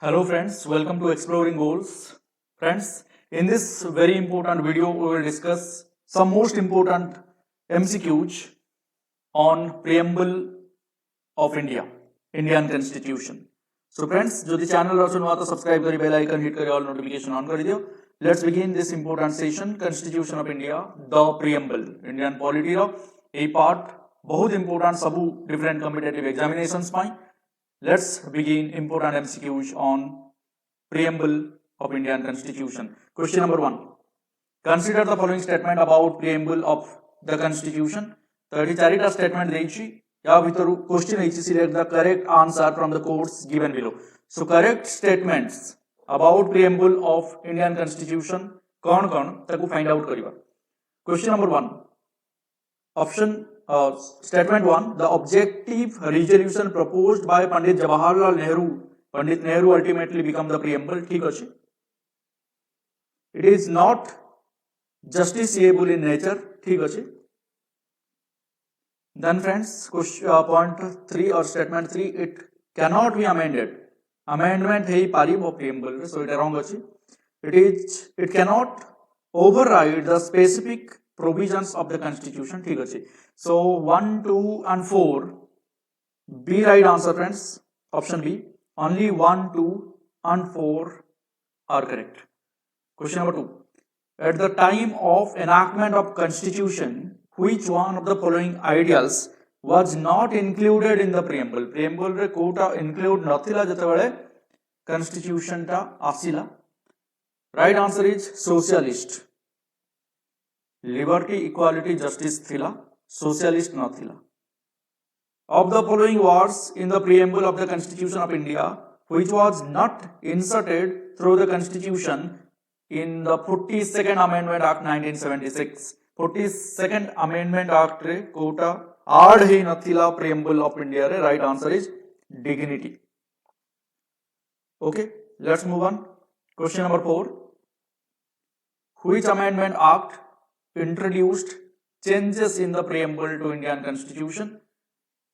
Hello friends, welcome to Exploring Goals. Friends, in this very important video, we will discuss some most important MCQs on preamble of India, Indian Constitution. So friends, जो channel also नया तो subscribe करी, bell icon hit करी, all notification on करी दियो. Let's begin this important session, Constitution of India, the preamble, Indian polity row a part बहुत important सबू different competitive examinations pi. Let's begin important MCQs on preamble of Indian Constitution. Question number 1. Consider the following statement about preamble of the Constitution. तो ये चारिटा statement देइछि या भितरु question है select the correct answer from the quotes given below. So correct statements about preamble of Indian Constitution कौन कौन ताकू find out करिवा. Question number 1. Option Statement 1. The objective resolution proposed by Pandit Jawaharlal Nehru. Pandit Nehru ultimately become the preamble. ठीक अछि. It is not justiciable in nature. ठीक अछि. Then friends, point 3 or statement 3. It cannot be amended. Amendment है पारिब preamble. So it wrong अछि. It cannot override the specific provisions of the Constitution. ठीक अछि. So 1, 2 and 4 B right answer friends. Option B. Only 1, 2 and 4 are correct. Question number 2. At the time of enactment of Constitution, which one of the following ideals was not included in the preamble? Preamble रे Kota include नथिला जतबेले Constitution टा आसिला. Right answer is socialist. Liberty, equality, justice thila, socialist न thila. Of the following words in the preamble of the Constitution of India, which was not inserted through the Constitution in the 42nd Amendment Act 1976. 42nd Amendment Act रे Kota add he नथिला preamble of India रे. Right answer is dignity. Okay, let's move on. Question number 4. Which Amendment Act introduced changes in the preamble to Indian Constitution?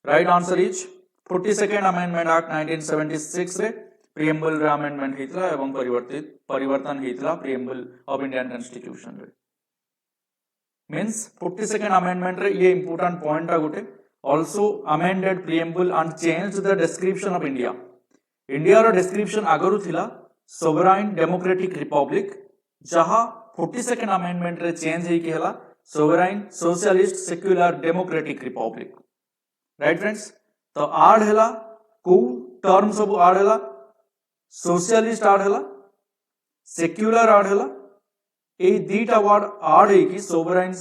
Right answer is 42nd Amendment Act 1976 रे preamble रे amendment हेतला एवं परिवर्तन हेतला preamble of Indian Constitution रे. Means 42nd amendment रे ये important point uh Gute also amended preamble and changed the description of India. India row description आगरु थिला sovereign democratic republic जहा 42nd amendment रे change है कि हला sovereign socialist secular democratic republic. Right friends? तो आड़ हला को term सब आड़ हला socialist आड़ हला secular आड़ हला ए दीटा word आड़ है कि sovereign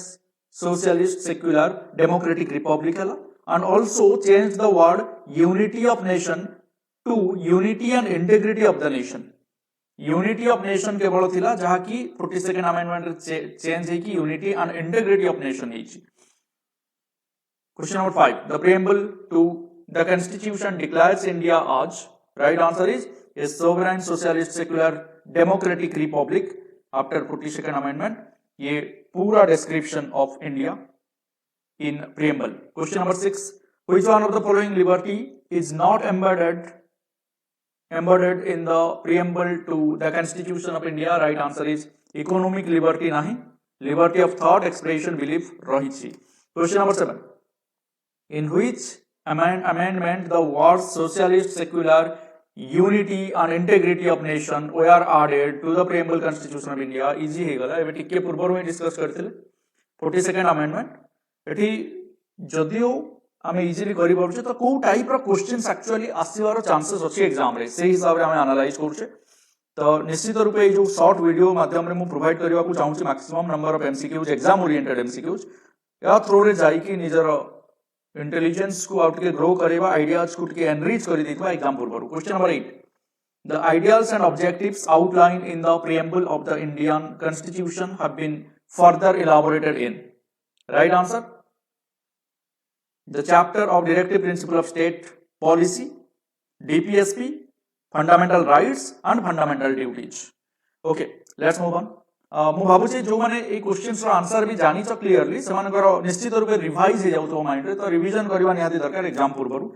socialist secular democratic republic हला and also change the word unity of nation to unity and integrity of the nation. Unity of nation केवल थिला जहा की 42nd अमेंडमेंट चेंज है कि unity and integrity of nation है. Question number 5. The preamble to the constitution declares India as. Right answer is a sovereign socialist secular democratic republic after 42nd amendment. ये पूरा description of India in preamble. Question number 6. Which one of the following liberty is not embedded in the preamble to the Constitution of India? Right answer is economic liberty nahi, liberty of thought, expression, belief rahichi. Question number 7. In which amendment the words socialist, secular, unity and integrity of nation were added to the preamble Constitution of India? Easy हे गला. एबे टिके पूर्वरु में discuss करथिले 42nd amendment. एठी जदियो आमे easily करि पारुछे तो को टाइप रो क्वेश्चंस एक्चुअली आसीवार चांसेस अछि एग्जाम रे से हिसाब रे आमे एनालाइज करूछे. तो निश्चित रूप ए जो शॉर्ट वीडियो माध्यम रे मु प्रोवाइड करबा को चाहूछि maximum number of MCQs exam oriented MCQs या थ्रू रे जाई कि निजर इंटेलिजेंस को आउट के ग्रो करेबा आइडियाज को के एनरिच करि दितबा एग्जाम पूर्व. Question number 8. The ideals and objectives outlined in the preamble of the Indian Constitution have been further elaborated in. Right answer. The chapter of Directive Principle of State Policy, DPSP, Fundamental Rights and Fundamental Duties. Okay, let's move on. मु भाबुचे जो माने ए questions रो answer भी जानि छ clearly सेमानकर निश्चित रूप revise हे जाउतो mind रे तो रिवीजन करबा निहाती दरकार एग्जाम पूर्वरु.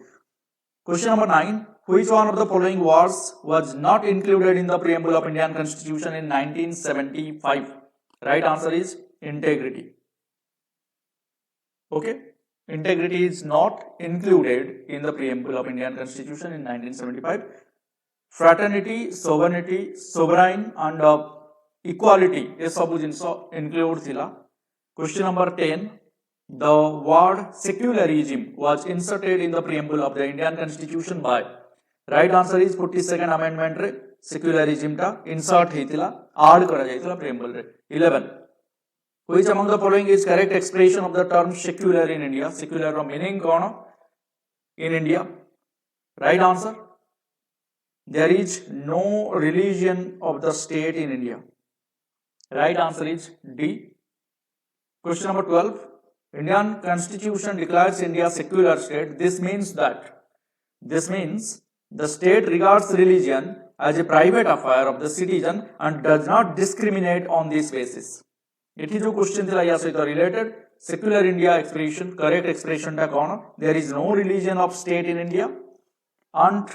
Question number 9. Which one of the following wars was not included in the preamble of Indian Constitution in 1975? Right answer is integrity. Okay, integrity is not included in the preamble of Indian Constitution in 1975. Fraternity, sovereignty, sovereign and equality ये सब जिनस include थिला. Question number 10. The word secularism was inserted in the preamble of the Indian Constitution by. Right answer is 42nd amendment रे secularism टा insert हेतिला add करा जाइतिला preamble रे. 11. Which among the following is correct expression of the term secular in India? Secular row meaning कौन in India? Right answer. There is no religion of the state in India. Right answer is D. Question number 12. Indian Constitution declares India a secular state. This means the state regards religion as a private affair of the citizen and does not discriminate on this basis. एठी जो question थिला या सहित related secular India expression correct expression टा कोन there is no religion of state in India and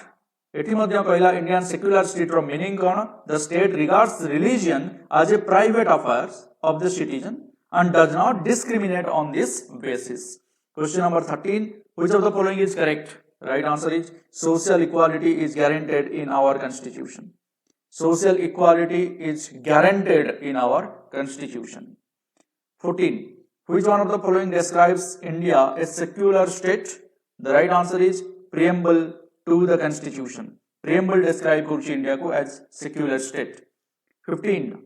एठी मध्ये कहला इंडियन सेक्युलर स्टेट रो मीनिंग कोन the state regards religion as a private affairs of the citizen and does not discriminate on this basis. Question number 13. Which of the following is correct? Right answer is social equality is guaranteed in our constitution. Social equality is guaranteed in our constitution. 14. Which one of the following describes India as secular state? The right answer is preamble to the constitution. Preamble describe kurchi India ko as secular state. 15.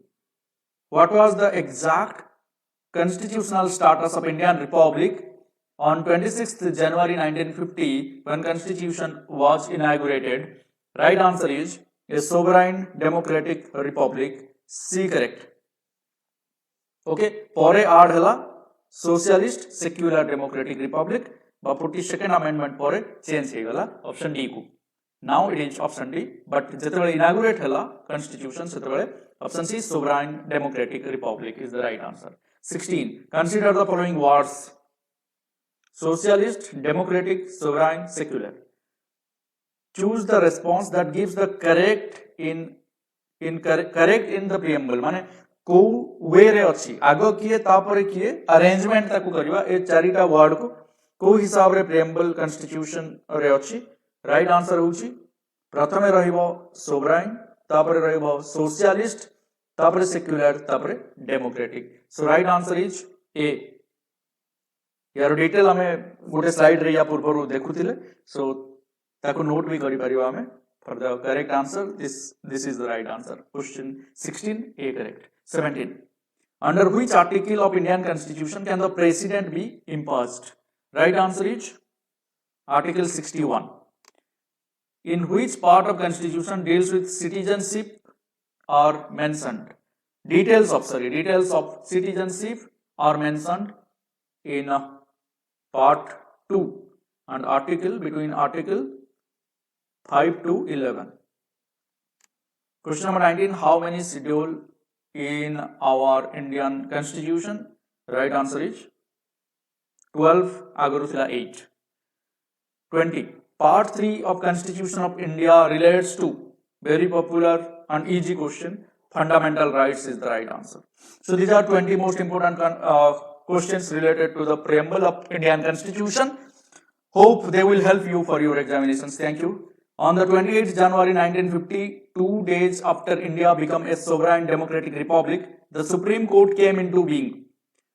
What was the exact constitutional status of Indian Republic on 26th January 1950 when Constitution was inaugurated? Right answer is a sovereign democratic republic. C correct. Okay, pore add hela socialist secular democratic republic ba 42nd amendment pore change he gala option D ku. Now it is option D, but jetebale inaugurate hela constitution setebale option C sovereign democratic republic is the right answer. 16. Consider the following words: socialist, democratic, sovereign, secular. Choose the response that gives the correct in the preamble. माने को वे रे अच्छी आगो किए तापरे किए arrangement ताकू करिवा ए चारिटा वर्ड को हिसाब रे preamble constitution रे अच्छी. राइट आंसर होची प्रथमे रहिबो sovereign, तापरे रहिबो socialist, तापरे सेक्युलर, तापरे democratic. So right answer is ए. यार डिटेल हमें गोटे स्लाइड रे या पूर्व देखुथिले, सो ताको नोट भी करि परिबा हमें for the correct answer. This is the right answer. Question 16 A correct. 17. Under which article of Indian constitution can the president B imposed? Right answer is article 61. In which part of constitution deals with citizenship are mentioned? Details of citizenship are mentioned in part 2 and article between article 5 to 11. Question number 19. How many schedule in our Indian constitution? Right answer is 12. Agaru thila 8. 20. Part 3 of Constitution of India relates to very popular and easy question. Fundamental rights is the right answer. So these are 20 most important questions related to the preamble of Indian Constitution. Hope they will help you for your examinations. Thank you. On the 28th January 1950, 2 days after India became a sovereign democratic republic, the Supreme Court came into being.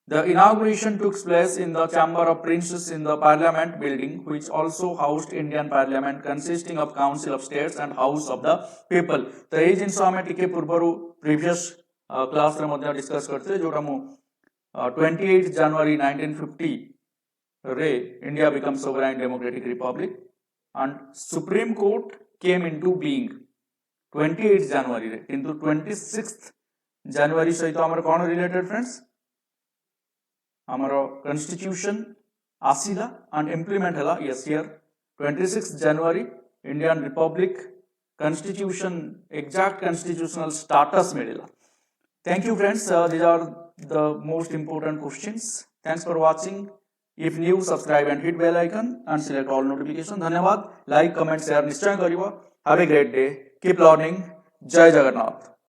The inauguration took place in the Chamber of Princes in the Parliament building, which also housed Indian Parliament consisting of Council of States and House of the People. तो ये जिनस हमें टिके पूर्वरु previous class रे मध्य discuss करते जोटा मु 28 January 1950 रे India became sovereign democratic republic and Supreme Court came into being 28 January रे. किंतु 26th January सहित हमर कौन related friends? हमारा constitution आसिला and implement हला. Yes, here 26th January Indian Republic constitution exact constitutional status मिलेला. Thank you friends. These are the most important questions. Thanks for watching. If new subscribe and hit bell icon and select all notification. धन्यवाद। Like comment share निश्चय करिवो। Have a great day, keep learning. जय जगन्नाथ।